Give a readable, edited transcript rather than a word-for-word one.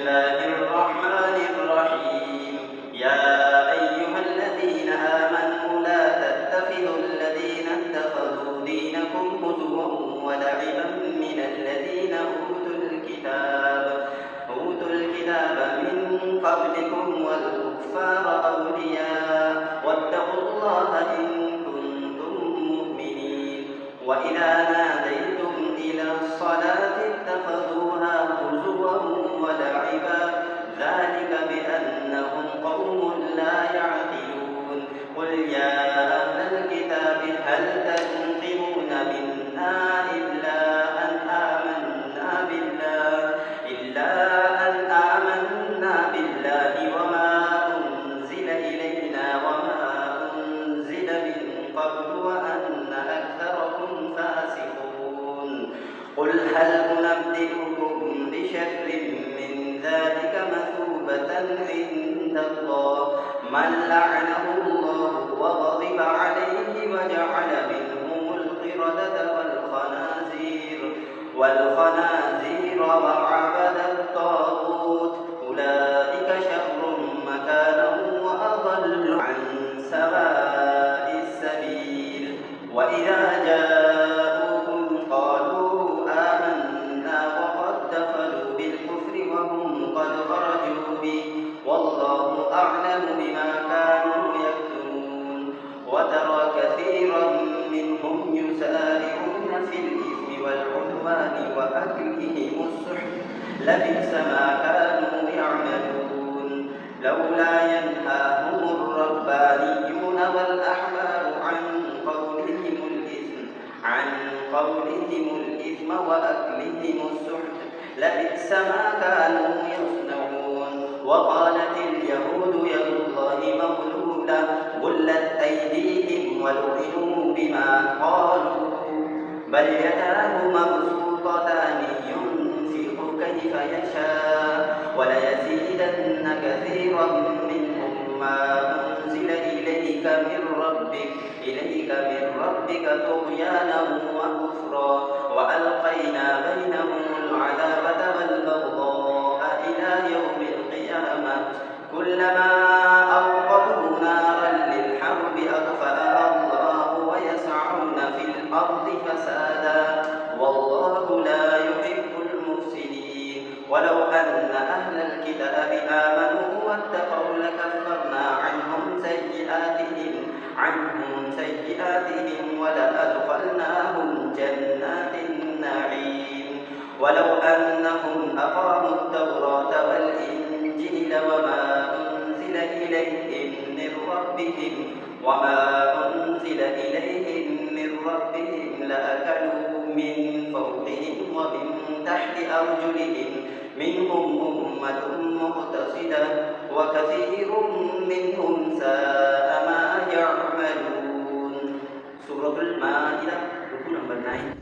الله الرحمن الرحيم. يا أيها الذين آمنوا لا تتخذوا الذين اتخذوا دينكم هزوا ولعبا من الذين أوتوا الكتاب من قبلكم والكفار أولياء واتقوا الله إن كنتم مؤمنين. وإذا ناديتم إلى الصلاة اتخذوها هزوا ولعبا ذلك بأنهم قوم لا يعقلون. قل يا أهل الكتاب هل تنقمون منا إلا أن آمنا بالله وما أنزل إلينا وما أنزل من قبل وأن أكثركم فاسقون. قل هل أنبئكم بشر من ذلك مثوبة عند الله من لعنه الله وغضب عليه وجعل منهم القردة والخنازير وعبد الطاغوت أولئك شر مكانا وأضل عن سواء السبيل. وإذا جاءوكم قالوا آمنا وقد دخلوا بالكفر وهم قد خرجوا به والله أعلم بما كانوا يكتمون. وترى كثيرا منهم يسارعون في الإثم والعدوان وأكلهم السحت لبئس ما كانوا يعملون. لولا ينهاهم الربانيون والأحبار عن قولهم الإثم وأكلهم السحت لبئس ما كانوا يصنعون. وقالت اليهود يد الله مغلولة غلت أيديهم ولعنوا بما قالوا بل يداه مبسوطتان ينفق كيف يشاء وليزيدن كثيرا منهم ما أنزل إليك من ربك طغيانا وكفرا وألقينا بينهم العداوة والبغضاء إلى يوم القيامة كلما أوقدوا نارا للحرب أطفأها الله ويسعون في الأرض فسادا والله لا يحب المفسدين. ولو أن أهل الكتاب آمنوا واتقوا لكفرنا عنهم سيئاتهم ولأدخلناهم جنات النعيم. ولو أنهم أقاموا التوراة والإنجيل وما أنزل إليهم من ربهم لأكلوا من فوقهم ومن تحت أرجلهم منهم أمة مقتصدة وكثير منهم ساء ما يعملون. Surah Al-Ma'idah buku nomor 9.